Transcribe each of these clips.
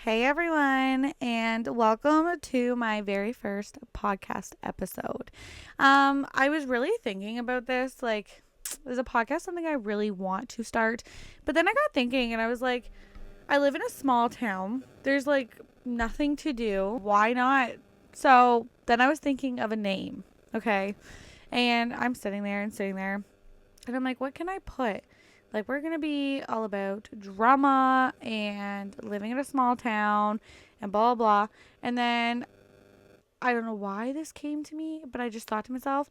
Hey everyone, and welcome to my very first podcast episode. I was really thinking about this, is a podcast something I really want to start? But then I got thinking and I was like, I live in a small town. There's nothing to do. Why not? So then I was thinking of a name, okay? And I'm sitting there, and I'm like, what can I put? We're going to be all about drama and living in a small town and blah, blah, blah. And then I don't know why this came to me, but I just thought to myself,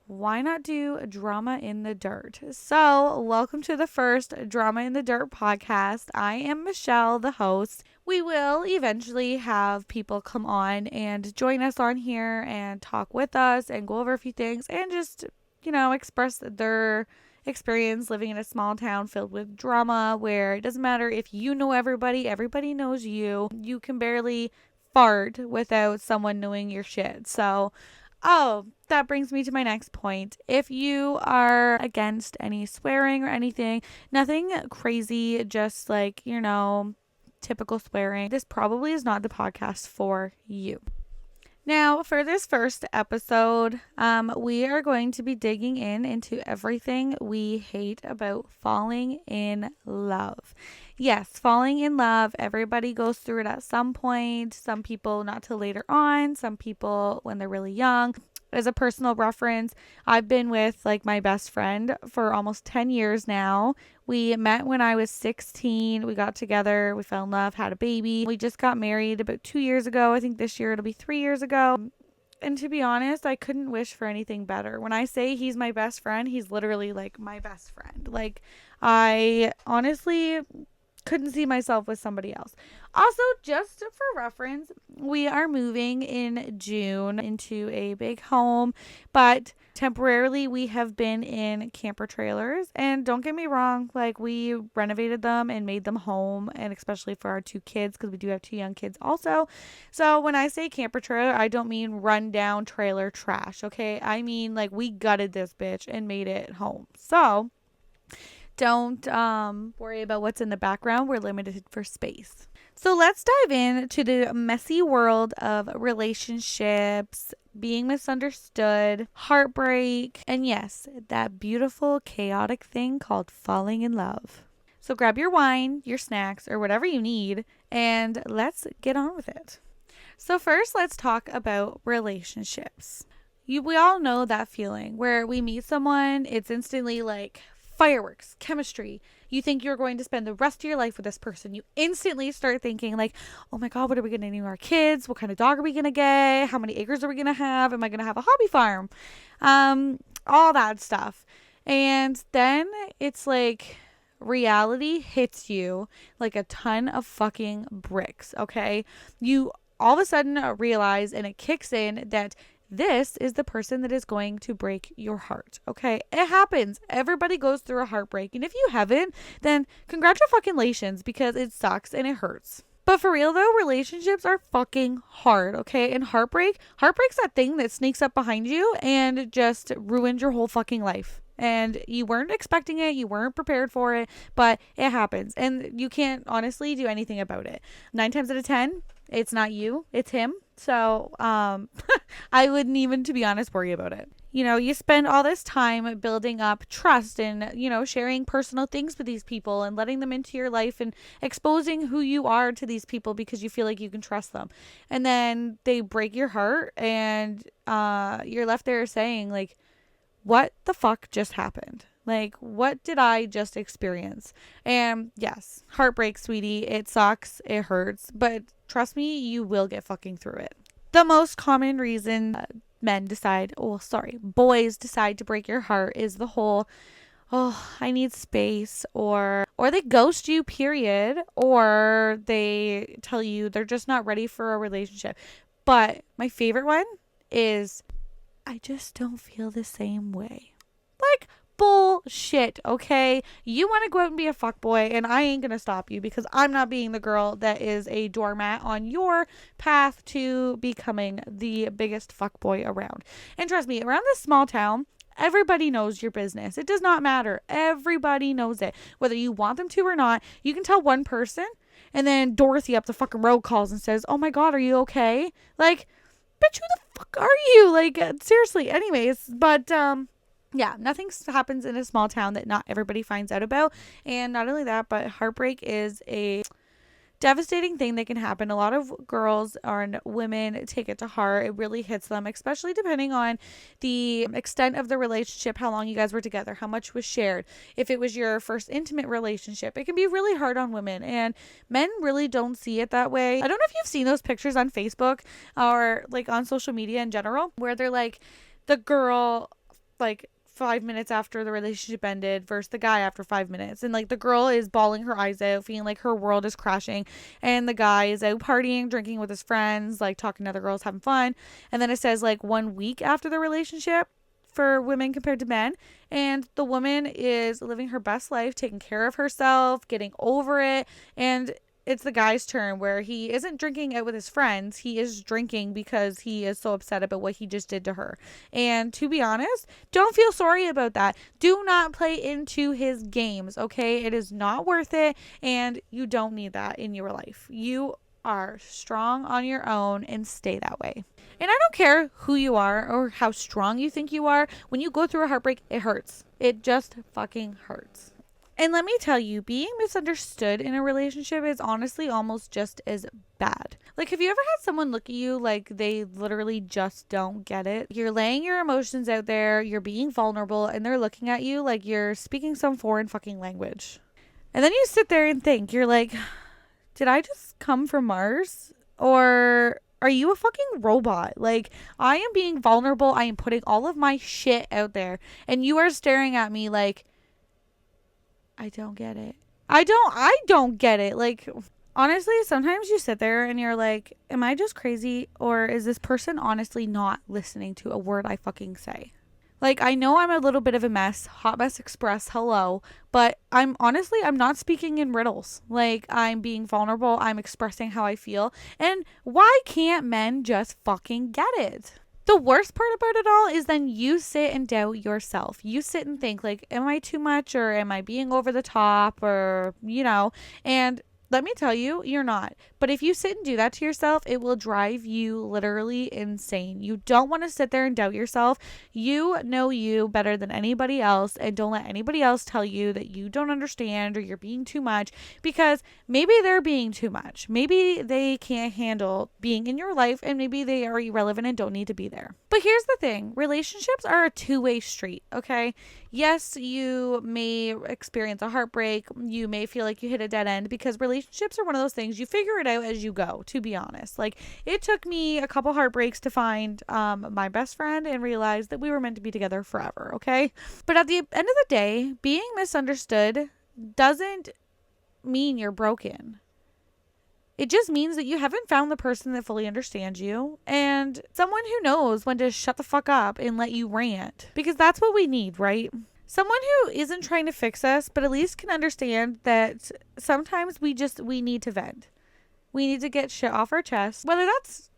why not do drama in the dirt? So, welcome to the first Drama in the Dirt podcast. I am Michelle, the host. We will eventually have people come on and join us on here and talk with us and go over a few things and just, express their experience living in a small town filled with drama where it doesn't matter if you know everybody, everybody knows you. You can barely fart without someone knowing your shit. So, oh, that brings me to my next point. If you are against any swearing or anything, nothing crazy, just typical swearing, this probably is not the podcast for you. Now, for this first episode, we are going to be digging into everything we hate about falling in love. Yes, falling in love, everybody goes through it at some point. Some people not till later on, some people when they're really young. As a personal reference, I've been with my best friend for almost 10 years now. We met when I was 16. We got together, we fell in love, had a baby. We just got married about 2 years ago. I think this year it'll be 3 years ago. And to be honest, I couldn't wish for anything better. When I say he's my best friend, he's literally my best friend. I honestly couldn't see myself with somebody else. Also, just for reference, we are moving in June into a big home, but temporarily we have been in camper trailers. And don't get me wrong, we renovated them and made them home, and especially for our two kids, because we do have two young kids also. So when I say camper trailer, I don't mean run down trailer trash, okay? I mean we gutted this bitch and made it home. So don't worry about what's in the background. We're limited for space. So let's dive into the messy world of relationships, being misunderstood, heartbreak, and yes, that beautiful, chaotic thing called falling in love. So grab your wine, your snacks, or whatever you need, and let's get on with it. So first, let's talk about relationships. We all know that feeling where we meet someone, it's instantly fireworks, chemistry. You think you're going to spend the rest of your life with this person. You instantly start thinking oh my God, what are we going to name our kids? What kind of dog are we going to get? How many acres are we going to have? Am I going to have a hobby farm? All that stuff. And then it's reality hits you like a ton of fucking bricks, okay? You all of a sudden realize, and it kicks in, that this is the person that is going to break your heart. Okay. It happens. Everybody goes through a heartbreak. And if you haven't, then congratulations, because it sucks and it hurts. But for real though, relationships are fucking hard. Okay. And heartbreak's that thing that sneaks up behind you and just ruins your whole fucking life. And you weren't expecting it. You weren't prepared for it, but it happens. And you can't honestly do anything about it. 9 times out of 10, it's not you, it's him. So, I wouldn't even, to be honest, worry about it. You spend all this time building up trust and, sharing personal things with these people and letting them into your life and exposing who you are to these people because you feel like you can trust them. And then they break your heart and you're left there saying, what the fuck just happened? What did I just experience? And yes, heartbreak, sweetie. It sucks. It hurts. But trust me, you will get fucking through it. The most common reason boys decide to break your heart is the whole, oh, I need space, or they ghost you, period, or they tell you they're just not ready for a relationship. But my favorite one is, I just don't feel the same way. Bullshit, okay? You want to go out and be a fuckboy, and I ain't gonna stop you because I'm not being the girl that is a doormat on your path to becoming the biggest fuckboy around. And trust me, around this small town, everybody knows your business. It does not matter. Everybody knows it. Whether you want them to or not, you can tell one person And then Dorothy up the fucking road calls and says, oh my God, are you okay? Like, bitch, who the fuck are you? Like, seriously. Anyways, but, yeah, nothing happens in a small town that not everybody finds out about. And not only that, but heartbreak is a devastating thing that can happen. A lot of girls and women take it to heart. It really hits them, especially depending on the extent of the relationship, how long you guys were together, how much was shared. If it was your first intimate relationship, it can be really hard on women, and men really don't see it that way. I don't know if you've seen those pictures on Facebook or like on social media in general, where they're like the girl like 5 minutes after the relationship ended versus the guy after 5 minutes, and like the girl is bawling her eyes out, feeling like her world is crashing, and the guy is out partying, drinking with his friends, like talking to other girls, having fun. And then it says like 1 week after the relationship for women compared to men, and the woman is living her best life, taking care of herself, getting over it, and it's the guy's turn where he isn't drinking out with his friends. He is drinking because he is so upset about what he just did to her. And to be honest, don't feel sorry about that. Do not play into his games, okay? It is not worth it, and you don't need that in your life. You are strong on your own, and stay that way. And I don't care who you are or how strong you think you are. When you go through a heartbreak, it hurts. It just fucking hurts. And let me tell you, being misunderstood in a relationship is honestly almost just as bad. Like, have you ever had someone look at you like they literally just don't get it? You're laying your emotions out there, you're being vulnerable, and they're looking at you like you're speaking some foreign fucking language. And then you sit there and think, you're like, did I just come from Mars? Or are you a fucking robot? Like, I am being vulnerable, I am putting all of my shit out there, and you are staring at me like, I don't get it. I don't get it. Like, honestly, sometimes you sit there and you're like, am I just crazy? Or is this person honestly not listening to a word I fucking say? Like, I know I'm a little bit of a mess. Hot Mess Express, hello. But I'm not speaking in riddles. Like, I'm being vulnerable. I'm expressing how I feel. And why can't men just fucking get it? The worst part about it all is then you sit and doubt yourself. You sit and think like, am I too much, or am I being over the top, or, and let me tell you, you're not. But if you sit and do that to yourself, it will drive you literally insane. You don't want to sit there and doubt yourself. You know you better than anybody else, and don't let anybody else tell you that you don't understand or you're being too much, because maybe they're being too much. Maybe they can't handle being in your life, and maybe they are irrelevant and don't need to be there. But here's the thing. Relationships are a two-way street, okay? Yes, you may experience a heartbreak. You may feel like you hit a dead end, because relationships are one of those things you figure it out as you go, to be honest. Like, it took me a couple heartbreaks to find my best friend and realize that we were meant to be together forever, okay? But at the end of the day, being misunderstood doesn't mean you're broken. It just means that you haven't found the person that fully understands you, and someone who knows when to shut the fuck up and let you rant. Because that's what we need, right? Someone who isn't trying to fix us, but at least can understand that sometimes we need to vent. We need to get shit off our chest. Whether that's,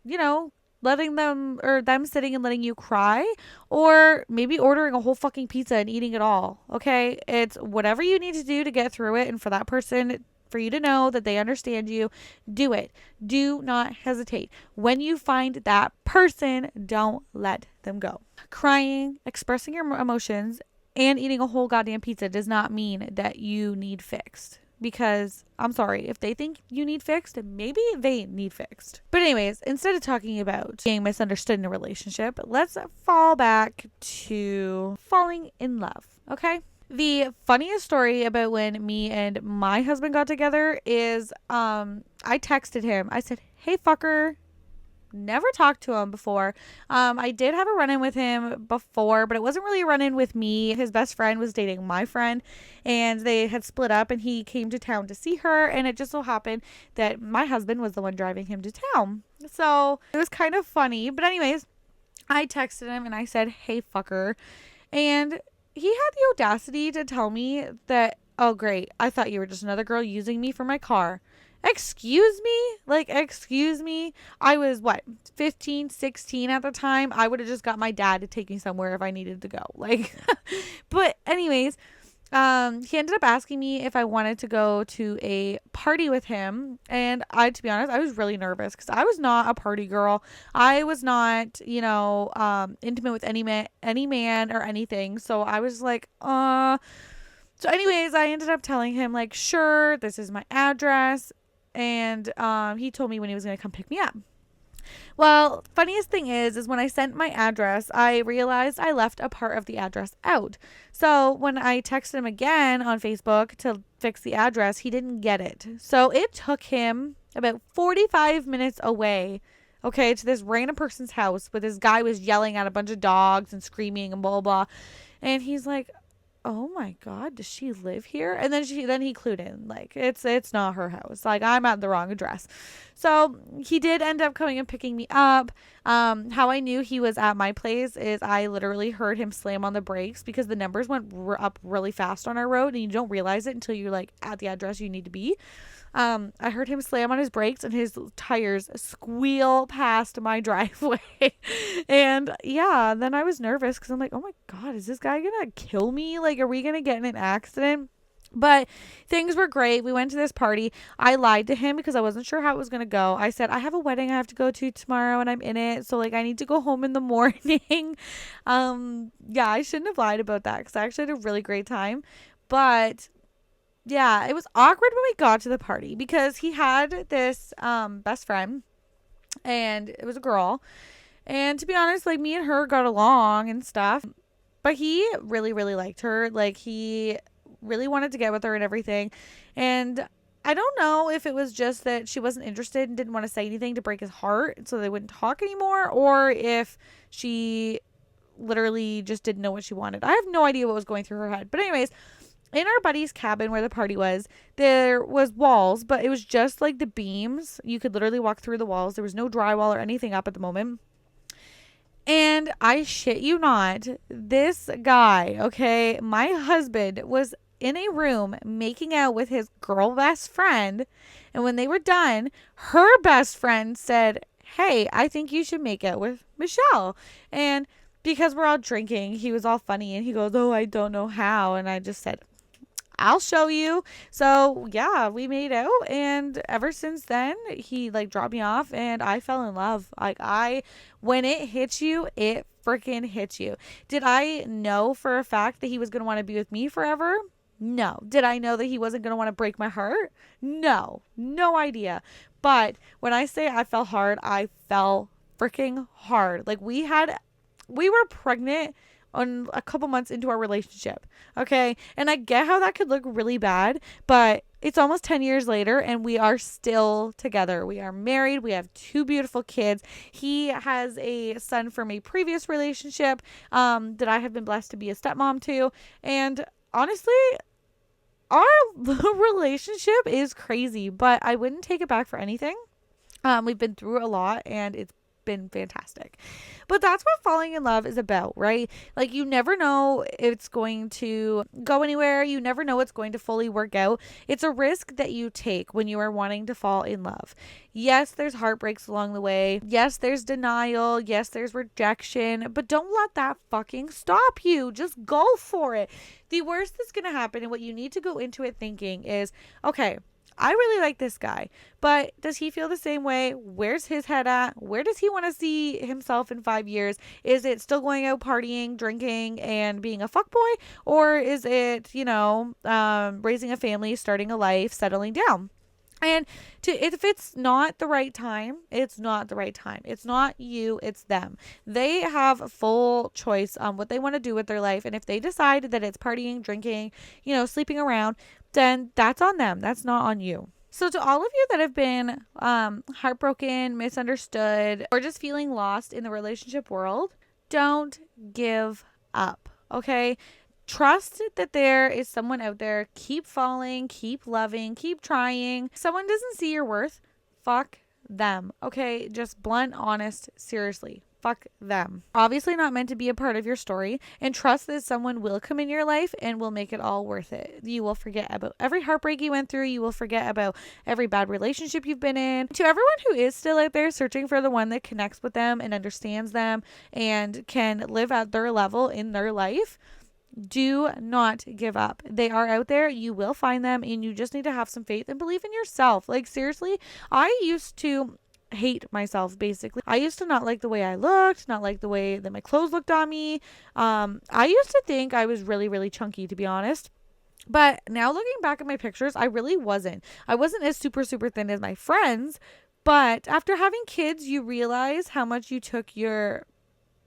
letting them sitting and letting you cry, or maybe ordering a whole fucking pizza and eating it all. Okay? It's whatever you need to do to get through it, and for that person, for you to know that they understand you, do it. Do not hesitate. When you find that person, don't let them go. Crying, expressing your emotions, and eating a whole goddamn pizza does not mean that you need fixed. Because, I'm sorry, if they think you need fixed, maybe they need fixed. But anyways, instead of talking about being misunderstood in a relationship, let's fall back to falling in love, okay? The funniest story about when me and my husband got together is I texted him. I said, hey, fucker. Never talked to him before. I did have a run-in with him before, but it wasn't really a run-in with me. His best friend was dating my friend, and they had split up, and he came to town to see her, and it just so happened that my husband was the one driving him to town. So it was kind of funny. But anyways, I texted him, and I said, hey, fucker. And he had the audacity to tell me that, oh, great, I thought you were just another girl using me for my car. Excuse me? Like, excuse me? I was, 15, 16 at the time? I would have just got my dad to take me somewhere if I needed to go. Like, but anyways, he ended up asking me if I wanted to go to a party with him. And to be honest, I was really nervous because I was not a party girl. I was not, intimate with any man or anything. So I was like, So anyways, I ended up telling him like, sure, this is my address. And, he told me when he was going to come pick me up. Well, funniest thing is when I sent my address, I realized I left a part of the address out. So when I texted him again on Facebook to fix the address, he didn't get it. So it took him about 45 minutes away, okay, to this random person's house where this guy was yelling at a bunch of dogs and screaming and blah, blah, blah. And he's like, oh my God, does she live here? And then he clued in, like, it's not her house. Like, I'm at the wrong address. So he did end up coming and picking me up. How I knew he was at my place is I literally heard him slam on the brakes because the numbers went up really fast on our road, and you don't realize it until you're like at the address you need to be. I heard him slam on his brakes and his tires squeal past my driveway. And yeah, then I was nervous because I'm like, oh my God, is this guy gonna kill me? Like, are we gonna get in an accident? But things were great. We went to this party. I lied to him because I wasn't sure how it was going to go. I said, I have a wedding I have to go to tomorrow and I'm in it. So like, I need to go home in the morning. Yeah, I shouldn't have lied about that because I actually had a really great time. But yeah, it was awkward when we got to the party because he had this best friend, and it was a girl. And to be honest, like, me and her got along and stuff. But he really, really liked her. Like, he really wanted to get with her and everything. And I don't know if it was just that she wasn't interested and didn't want to say anything to break his heart so they wouldn't talk anymore, or if she literally just didn't know what she wanted. I have no idea what was going through her head. But anyways, in our buddy's cabin where the party was, there was walls, but it was just like the beams. You could literally walk through the walls. There was no drywall or anything up at the moment. And I shit you not, this guy, okay, my husband was in a room making out with his girl best friend. And when they were done, her best friend said, hey, I think you should make out with Michelle. And because we're all drinking, he was all funny and he goes, oh, I don't know how. And I just said, I'll show you. So yeah, we made out, and ever since then he like dropped me off and I fell in love. Like, when it hits you, it freaking hits you. Did I know for a fact that he was going to want to be with me forever? No. Did I know that he wasn't going to want to break my heart? No idea. But when I say I fell hard, I fell freaking hard. Like, we were pregnant on a couple months into our relationship. Okay. And I get how that could look really bad, but it's almost 10 years later and we are still together. We are married. We have 2 beautiful kids. He has a son from a previous relationship, that I have been blessed to be a stepmom to. And honestly, our relationship is crazy, but I wouldn't take it back for anything. We've been through a lot and it's been fantastic. But that's what falling in love is about, right? Like, you never know if it's going to go anywhere. You never know it's going to fully work out. It's a risk that you take when you are wanting to fall in love. Yes, there's heartbreaks along the way. Yes, there's denial. Yes, there's rejection. But don't let that fucking stop you. Just go for it. The worst that's going to happen, and what you need to go into it thinking is, okay, I really like this guy, but does he feel the same way? Where's his head at? Where does he want to see himself in 5 years? Is it still going out partying, drinking, and being a fuckboy? Or is it, raising a family, starting a life, settling down? And if it's not the right time, it's not the right time. It's not you, it's them. They have full choice on what they want to do with their life. And if they decide that it's partying, drinking, sleeping around, then that's on them. That's not on you. So to all of you that have been heartbroken, misunderstood, or just feeling lost in the relationship world, don't give up, okay? Trust that there is someone out there. Keep falling, keep loving, keep trying. If someone doesn't see your worth, fuck them, okay? Just blunt, honest, seriously. Fuck them. Obviously not meant to be a part of your story, and trust that someone will come in your life and will make it all worth it. You will forget about every heartbreak you went through. You will forget about every bad relationship you've been in. To everyone who is still out there searching for the one that connects with them and understands them and can live at their level in their life, Do not give up. They are out there. You will find them, and you just need to have some faith and believe in yourself. Like, seriously, I used to hate myself, basically. I used to not like the way I looked, not like the way that my clothes looked on me. I used to think I was really, really chunky, to be honest. But now looking back at my pictures, I really wasn't. I wasn't as super, super thin as my friends. But after having kids, you realize how much you took your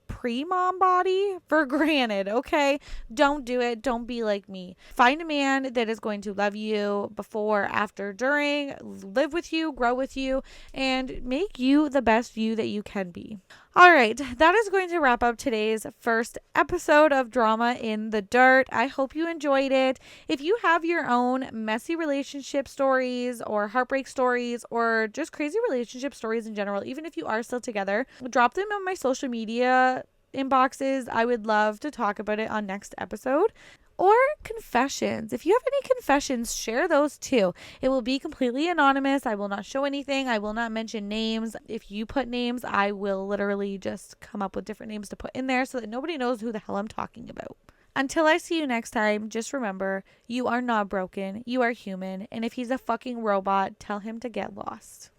pre-mom body for granted. Okay, don't do it. Don't be like me. Find a man that is going to love you before, after, during, live with you, grow with you, and make you the best you that you can be. All right, that is going to wrap up today's first episode of Drama in the Dirt. I hope you enjoyed it. If you have your own messy relationship stories or heartbreak stories or just crazy relationship stories in general, even if you are still together, drop them on my social media inboxes. I would love to talk about it on next episode. Or confessions. If you have any confessions, share those too. It will be completely anonymous. I will not show anything. I will not mention names. If you put names, I will literally just come up with different names to put in there so that nobody knows who the hell I'm talking about. Until I see you next time, just remember, you are not broken. You are human. And if he's a fucking robot, tell him to get lost.